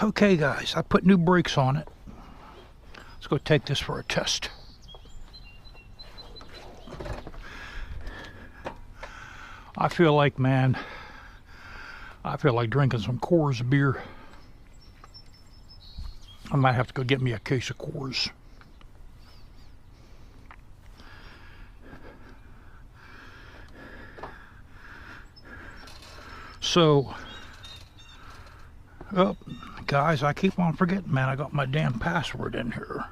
Okay guys, I put new brakes on it. Let's go take this for a test. I feel like drinking some Coors beer. I might have to go get me a case of Coors. So, oh, guys, I keep on forgetting, man, I got my damn password in here.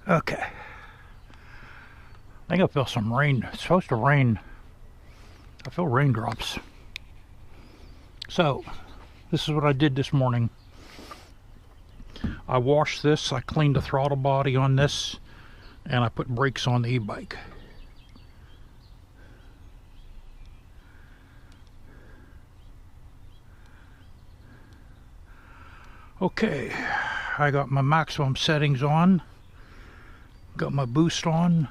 Okay. I think I feel some rain. It's supposed to rain. I feel raindrops. So, this is what I did this morning. I washed this, I cleaned the throttle body on this, and I put brakes on the e-bike. Okay, I got my maximum settings on, got my boost on.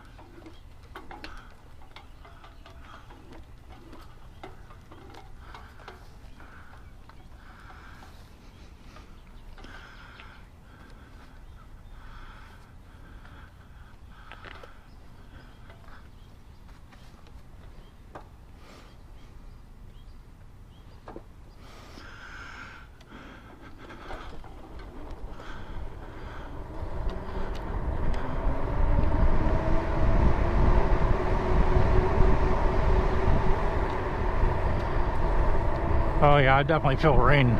Oh yeah, I definitely feel rain.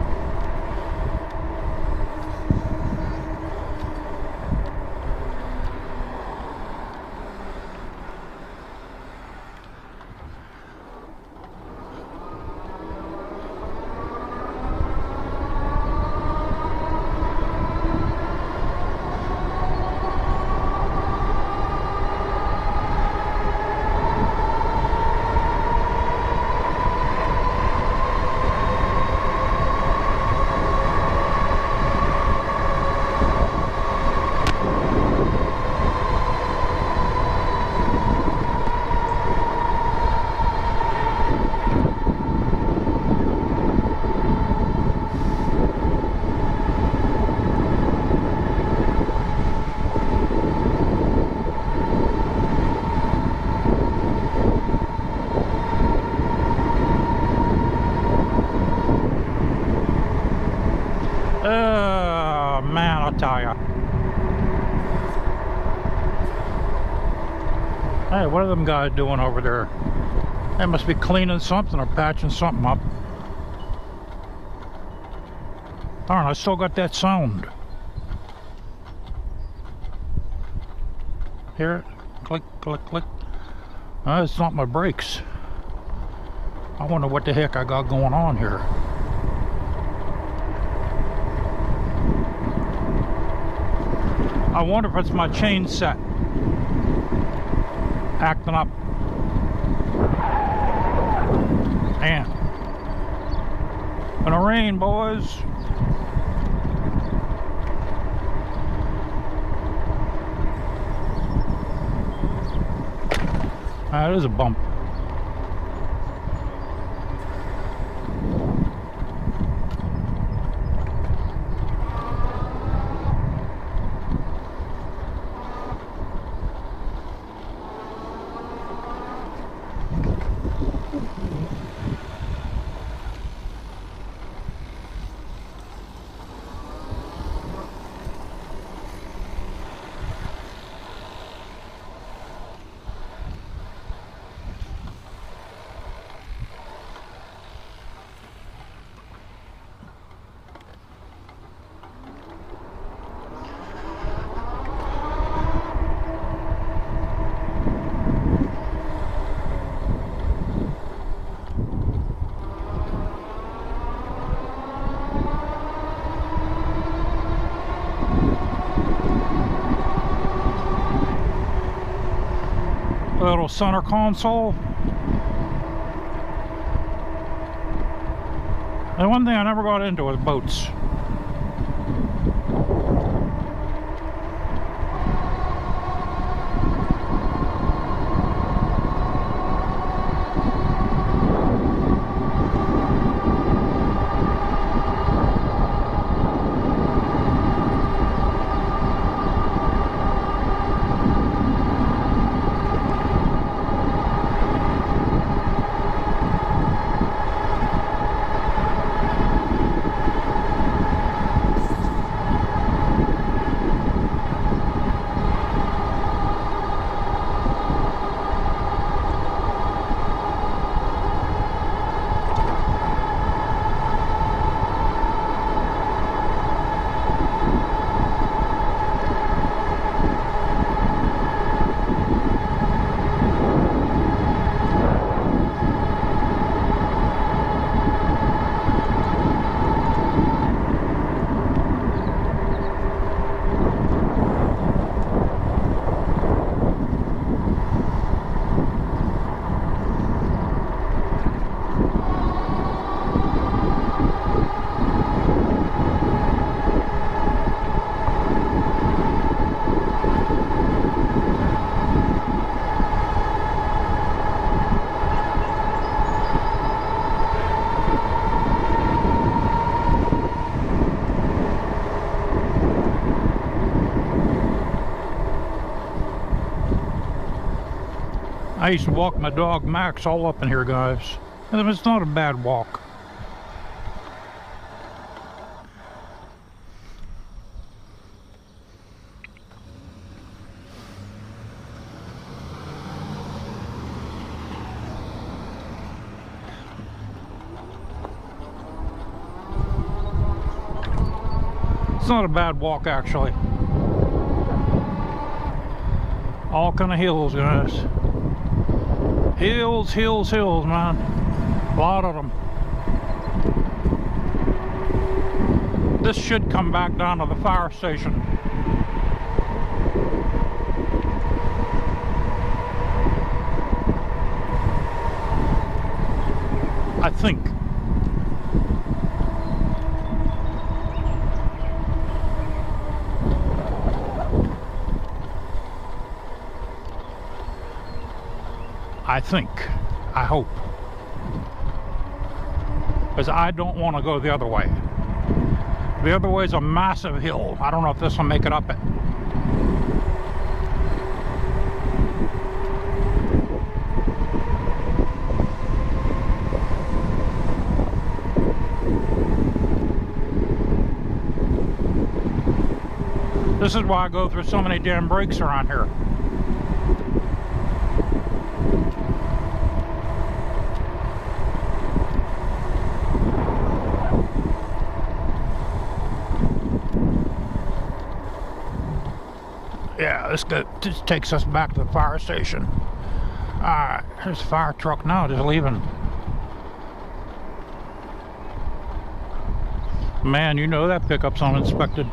Man, I'll tell ya. Hey, what are them guys doing over there? They must be cleaning something or patching something up. Darn, I still got that sound. Hear it? Click, click, click. It's not my brakes. I wonder what the heck I got going on here. I wonder if it's my chain set acting up. Man, gonna rain, boys. That is a bump. Little center console. And one thing I never got into was boats. I used to walk my dog Max all up in here, guys. And it's not a bad walk. It's not a bad walk, actually. All kind of hills, guys. Hills, hills, hills, man. A lot of them. This should come back down to the fire station. I think. I hope. Because I don't want to go the other way. The other way is a massive hill. I don't know if this will make it up it. This is why I go through so many damn breaks around here. Yeah, this takes us back to the fire station. Alright, there's a fire truck now just leaving. Man, you know that pickup's uninspected.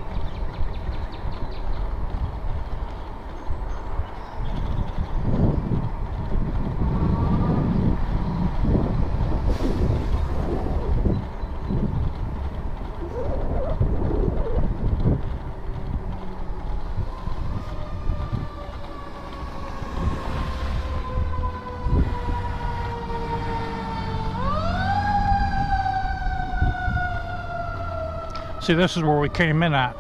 See, this is where we came in at.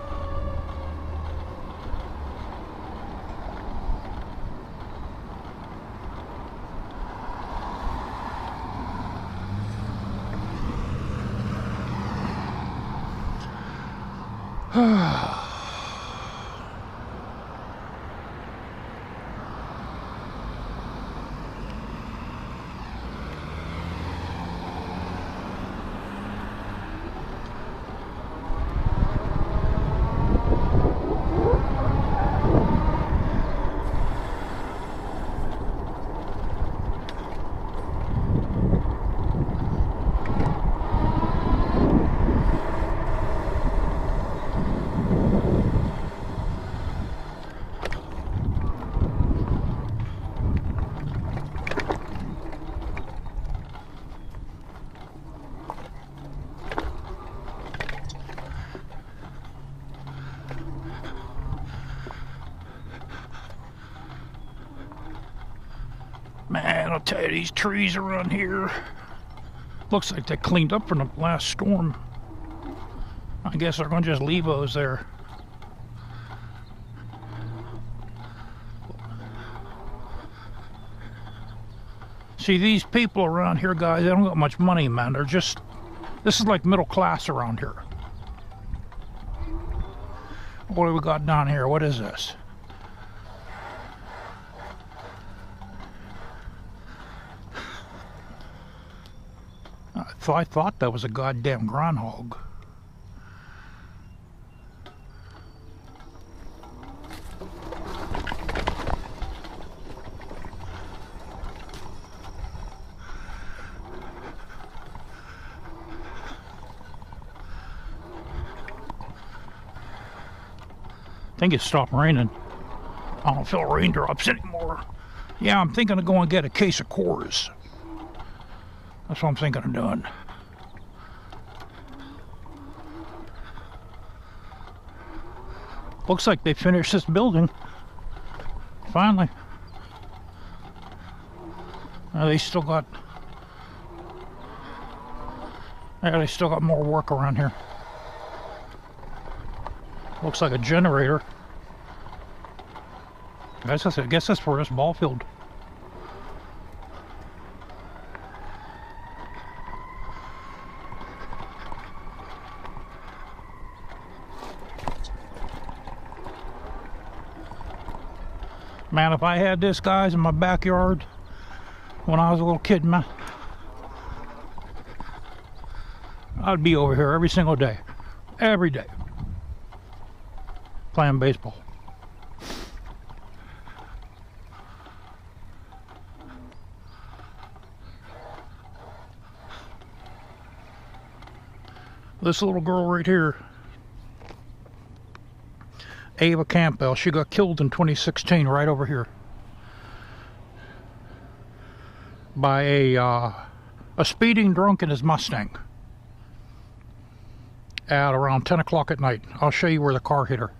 Man, I'll tell you, these trees around here, looks like they cleaned up from the last storm. I guess they're going to just leave those there. See, these people around here, guys, they don't got much money, man. They're just, this is like middle class around here. What do we got down here? What is this? I thought that was a goddamn groundhog. I think it stopped raining. I don't feel raindrops anymore. Yeah, I'm thinking of going to get a case of Coors. That's what I'm thinking of doing. Looks like they finished this building. Finally. They still got... Yeah, they still got more work around here. Looks like a generator. I guess that's for this ball field. Man, if I had this, guys, in my backyard when I was a little kid, man, I'd be over here every single day. Every day. Playing baseball. This little girl right here, Ava Campbell, she got killed in 2016 right over here by a speeding drunk in his Mustang at around 10 o'clock at night. I'll show you where the car hit her.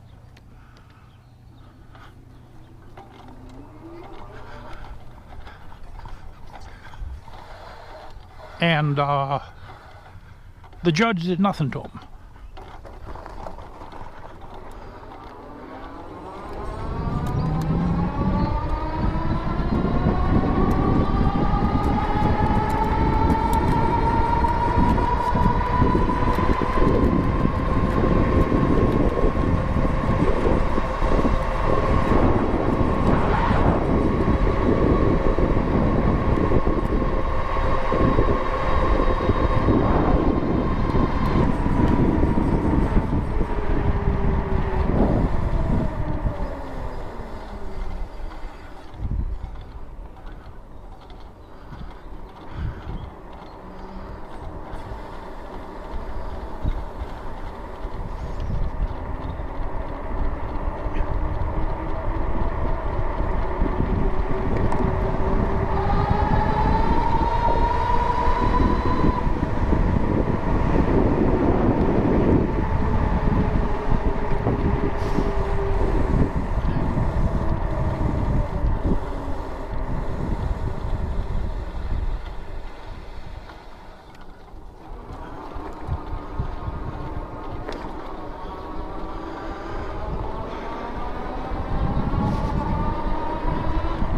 And the judge did nothing to him.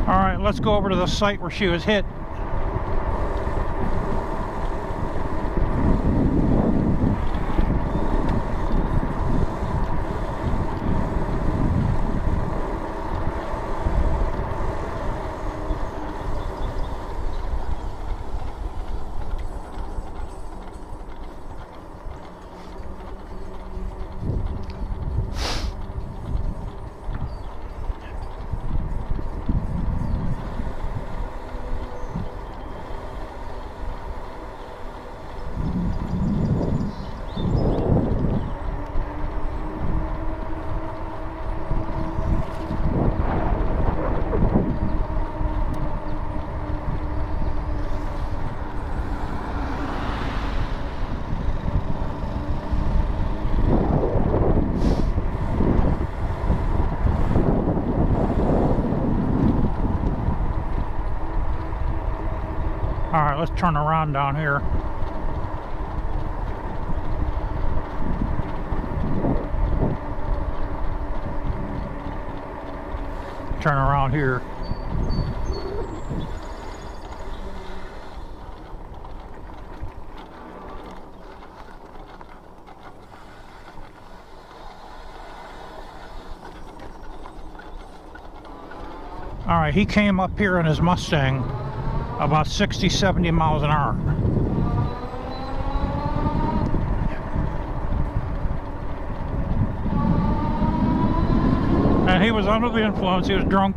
Alright, let's go over to the site where she was hit. Alright, let's turn around down here. Turn around here. Alright, he came up here in his Mustang about 60-70 miles an hour. And he was under the influence, he was drunk.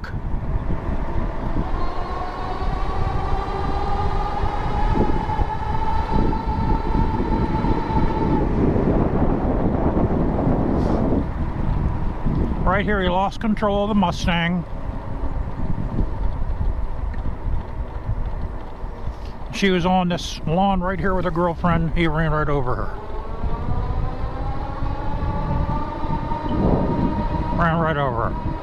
Right here he lost control of the Mustang. She was on this lawn right here with her girlfriend. He ran right over her. Ran right over her.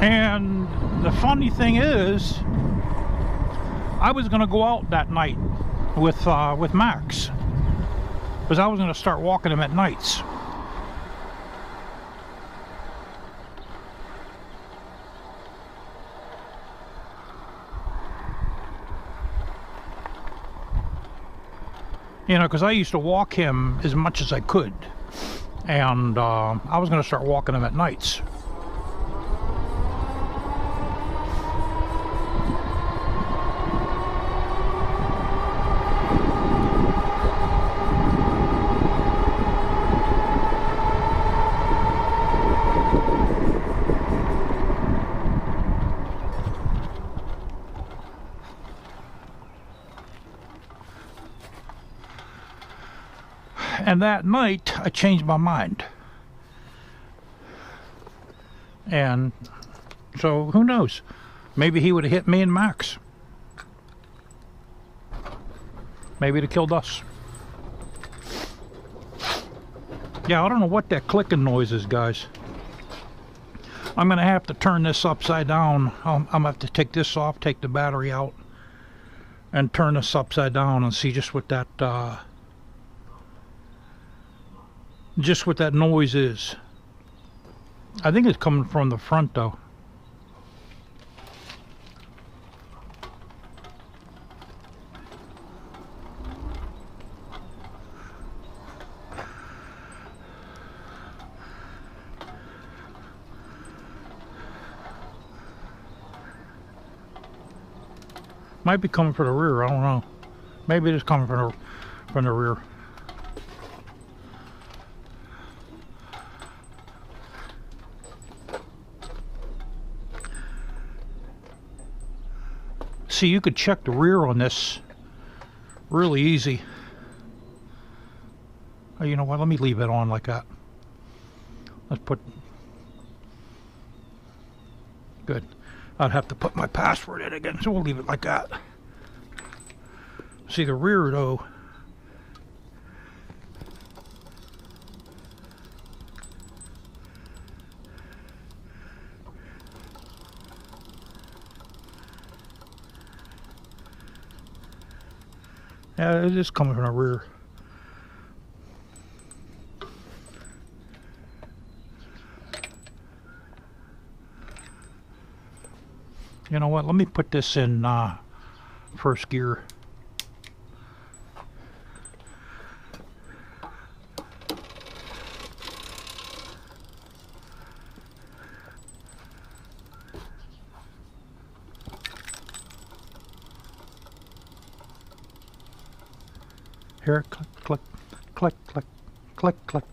And the funny thing is, I was going to go out that night with Max, because I was going to start walking him at nights. You know, because I used to walk him as much as I could, and I was going to start walking him at nights. And that night, I changed my mind. And so, who knows? Maybe he would have hit me and Max. Maybe it'd have killed us. Yeah, I don't know what that clicking noise is, guys. I'm going to have to turn this upside down. I'm going to have to take this off, take the battery out, and turn this upside down and see just what that noise is. I think it's coming from the front though. Might be coming from the rear, I don't know. Maybe it is coming from the rear. See, you could check the rear on this really easy. Oh, you know what? Let me leave it on like that. Let's put... Good. I'd have to put my password in again, so we'll leave it like that. See, the rear, though... Yeah, it is coming from the rear. You know what? Let me put this in first gear. Here, click, click, click, click, click, click.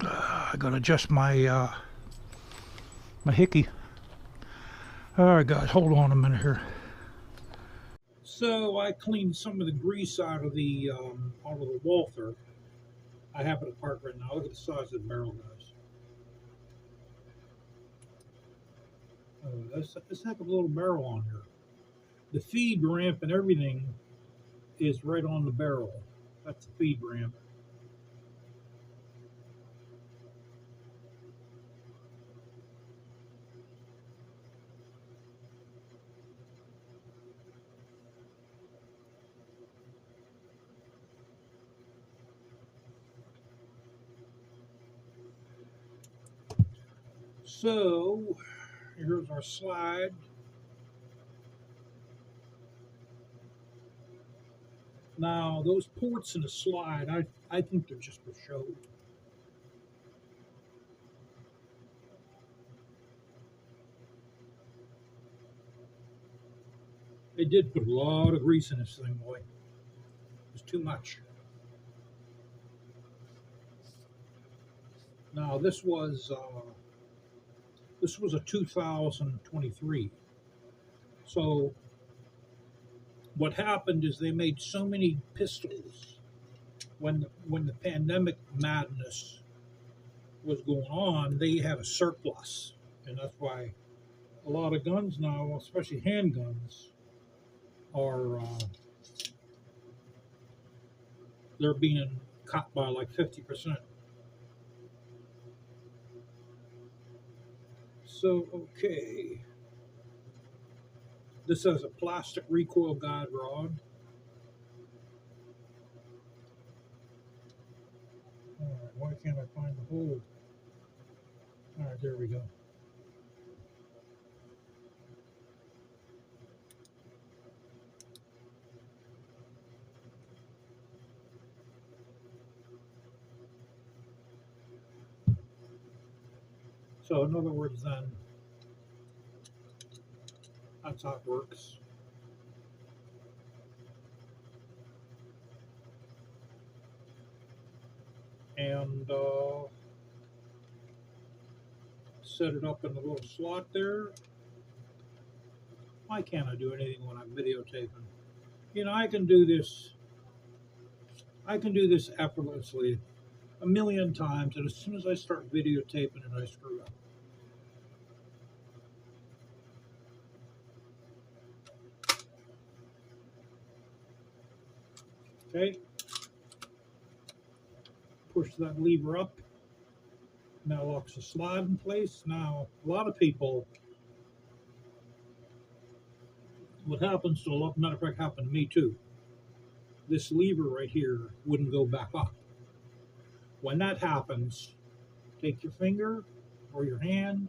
I gotta adjust my my hickey. All right, guys, hold on a minute here. So I cleaned some of the grease out of the Walther. I have it apart right now. Look at the size of the barrel, guys. That's a heck of a little barrel on here. The feed ramp and everything is right on the barrel. That's the feed ramp. So, here's our slide. Now, those ports in the slide, I think they're just for show. They did put a lot of grease in this thing, boy. It was too much. Now, this was a 2023. So what happened is they made so many pistols when the pandemic madness was going on, they had a surplus, and that's why A lot of guns now, especially handguns, are they're being cut by like 50%. So, okay. This has a plastic recoil guide rod. Alright, why can't I find the hole? Alright, there we go. So, in other words, then, that's how it works. And set it up in the little slot there. Why can't I do anything when I'm videotaping? You know, I can do this. I can do this effortlessly a million times, and as soon as I start videotaping it, I screw up. Okay, push that lever up. Now locks the slide in place. Now, a lot of people, what happens to a lot, matter of fact, happened to me too. This lever right here wouldn't go back up. When that happens, take your finger or your hand.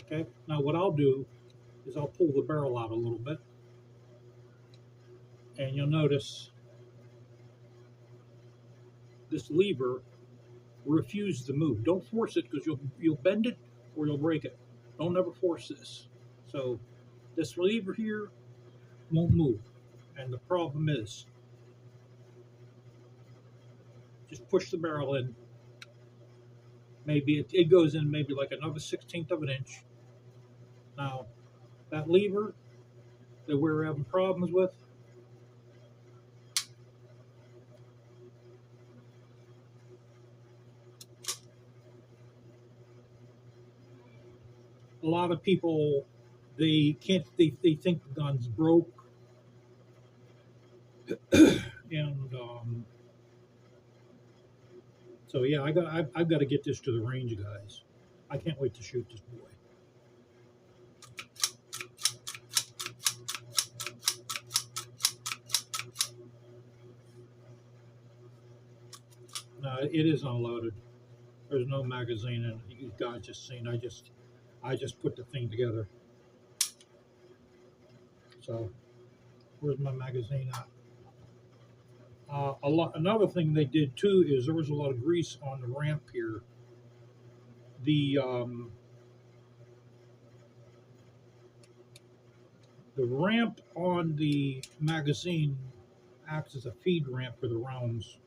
Okay, now what I'll do is I'll pull the barrel out a little bit, and you'll notice this lever refuses to move. Don't force it, because you'll bend it or you'll break it. Don't ever force this. So this lever here won't move, and the problem is, just push the barrel in. Maybe it goes in maybe like another 1/16 of an inch. Now that lever that we're having problems with, a lot of people, they can't, they think the gun's broke, and so yeah, I've got to get this to the range, guys. I can't wait to shoot this boy. No, it is unloaded. There's no magazine in it. You guys just seen. I just put the thing together. So where's my magazine at? Another thing they did too is there was a lot of grease on the ramp here. The ramp on the magazine acts as a feed ramp for the rounds.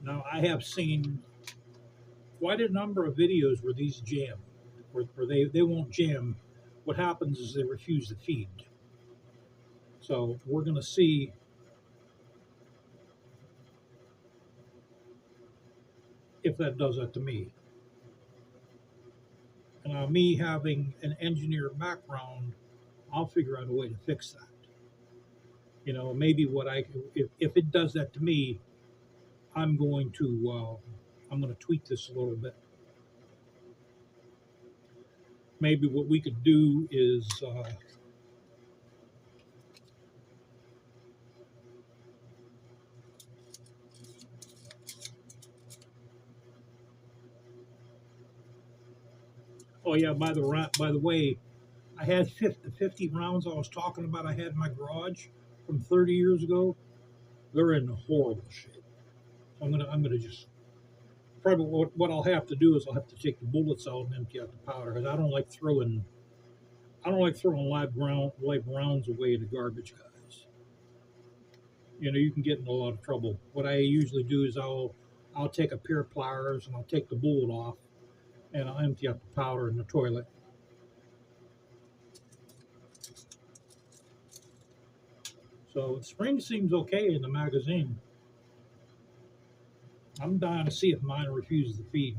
Now I have seen quite a number of videos where these jam, where they won't jam. What happens is they refuse to feed. So we're going to see if that does that to me. And me having an engineer background, I'll figure out a way to fix that. You know, maybe if it does that to me, I'm going to tweak this a little bit. Maybe what we could do is oh yeah, by the way, I had 50 rounds I was talking about I had in my garage from 30 years ago. They're in horrible shape. So I'm gonna just probably what I'll have to do is I'll have to take the bullets out and empty out the powder, because I don't like throwing live rounds away in the garbage, guys. You know, you can get in a lot of trouble. What I usually do is I'll take a pair of pliers and I'll take the bullet off and I'll empty out the powder in the toilet. So the spring seems okay in the magazine. I'm dying to see if mine refuses to feed.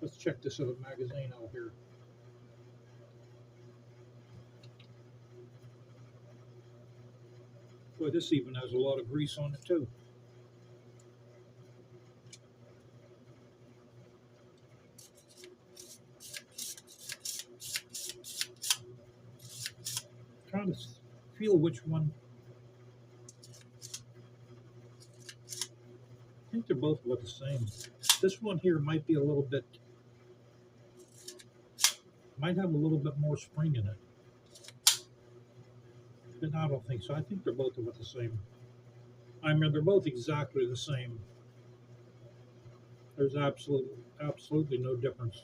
Let's check this other magazine out here. Boy, this even has a lot of grease on it too. Trying to feel which one. I think they're both about the same. This one here might be a little bit, might have a little bit more spring in it. But I don't think so. I think they're both about the same. I mean, they're both exactly the same. There's absolutely no difference.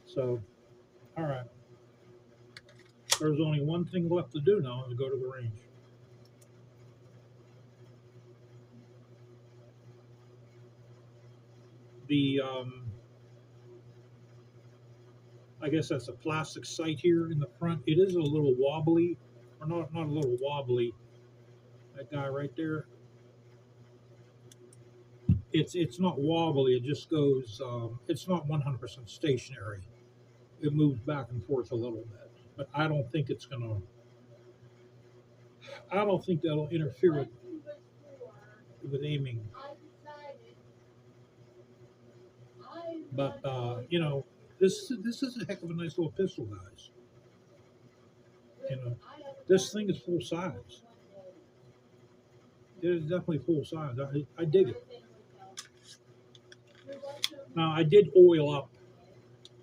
So, all right. There's only one thing left to do now, is go to the range. The I guess that's a plastic sight here in the front. It is a little wobbly, or not a little wobbly. That guy right there. It's not wobbly. It just goes. It's not 100% stationary. It moves back and forth a little bit, but I don't think it's gonna. I don't think that'll interfere with aiming. But you know, this is a heck of a nice little pistol, guys. You know, this thing is full size. It is definitely full size. I dig it. Now I did oil up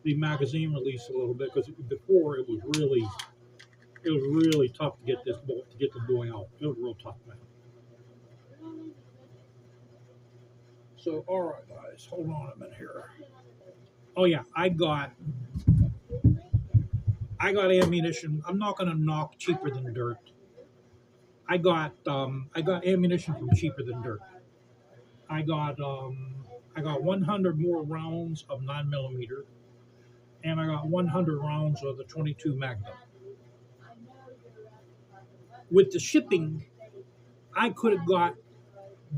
the magazine release a little bit because before it was really tough to get the boy out. It was real tough, man. So all right, guys, hold on a minute here. Oh yeah, I got ammunition. I'm not gonna knock cheaper than dirt. I got ammunition from cheaper than dirt. I got 100 more rounds of 9mm, and I got 100 rounds of the 22 Magnum. With the shipping, I could have got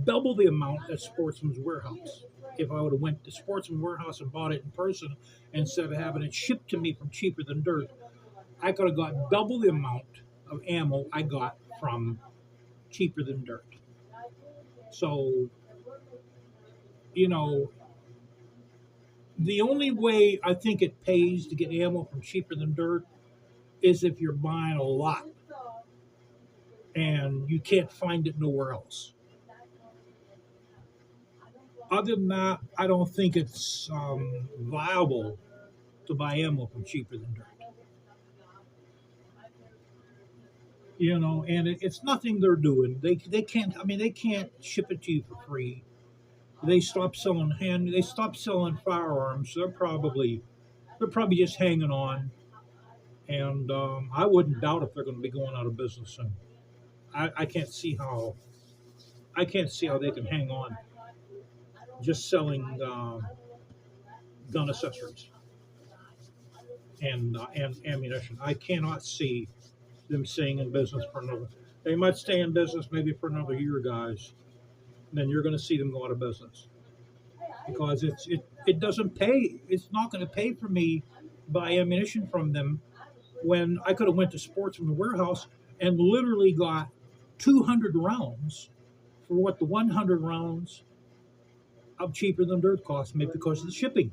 double the amount at Sportsman's Warehouse if I would have went to Sportsman's Warehouse and bought it in person instead of having it shipped to me from cheaper than dirt. I could have got double the amount of ammo I got from cheaper than dirt. So, you know, the only way I think it pays to get ammo from cheaper than dirt is if you're buying a lot and you can't find it nowhere else. Other than that, I don't think it's viable to buy ammo from cheaper than dirt. You know, and it's nothing they're doing. They can't. I mean, they can't ship it to you for free. They stopped selling firearms. They're probably just hanging on, and I wouldn't doubt if they're going to be going out of business soon. I can't see how they can hang on just selling gun accessories and ammunition. I cannot see them staying in business for another. They might stay in business maybe for another year, guys. Then you're going to see them go out of business because it doesn't pay. It's not going to pay for me to buy ammunition from them when I could have went to Sportsman's Warehouse and literally got 200 rounds for what the 100 rounds of cheaper than dirt cost me because of the shipping.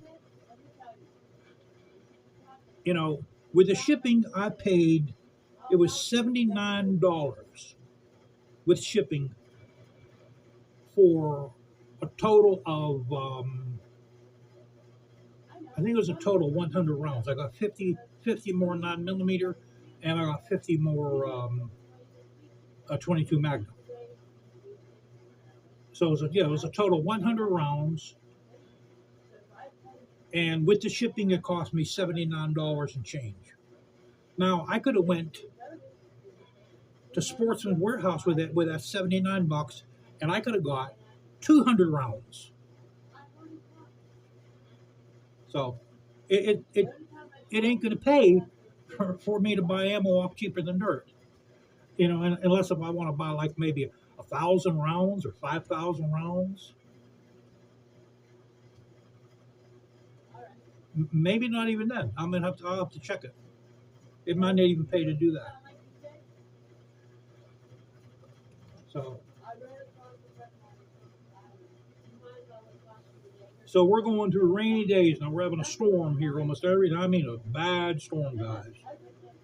You know, with the shipping, I paid. It was $79 with shipping for a total of, I think it was a total of 100 rounds. I got 50 more 9mm, and I got 50 more 22 Magnum. So it was a total of 100 rounds, and with the shipping, it cost me $79 and change. Now I could have went to Sportsman's Warehouse with that $79, and I could have got 200 rounds. So it ain't going to pay for me to buy ammo off cheaper than dirt. You know, unless if I want to buy like maybe 1,000 rounds or 5,000 rounds. Maybe not even then. I'll have to check it. It might not even pay to do that. So we're going through rainy days now. We're having a storm here almost every day. I mean, a bad storm, guys.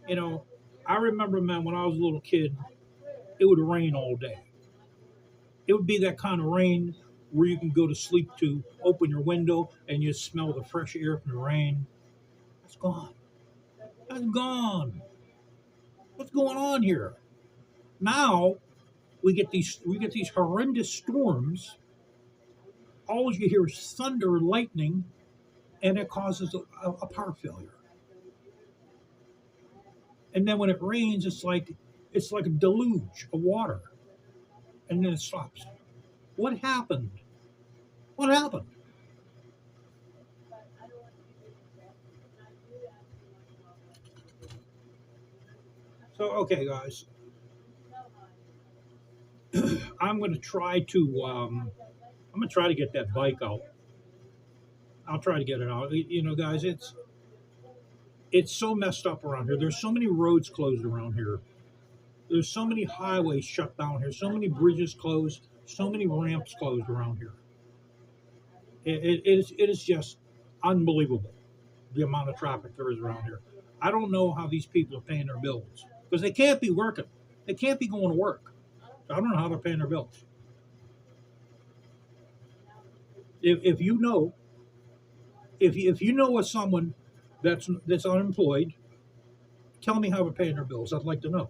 You know, I remember, man, when I was a little kid, it would rain all day. It would be that kind of rain where you can go to sleep to, open your window, and you smell the fresh air from the rain. That's gone. That's gone. What's going on here? Now we get these horrendous storms. All you hear is thunder, lightning, and it causes a power failure. And then when it rains, it's like a deluge of water, and then it stops. What happened? What happened? So okay, guys, I'm going to try to get that bike out. I'll try to get it out. You know, guys, it's so messed up around here. There's so many roads closed around here. There's so many highways shut down here. So many bridges closed. So many ramps closed around here. It is just unbelievable the amount of traffic there is around here. I don't know how these people are paying their bills because they can't be working. They can't be going to work. I don't know how they're paying their bills. If you know, if you know of someone that's unemployed, tell me how they're paying their bills. I'd like to know.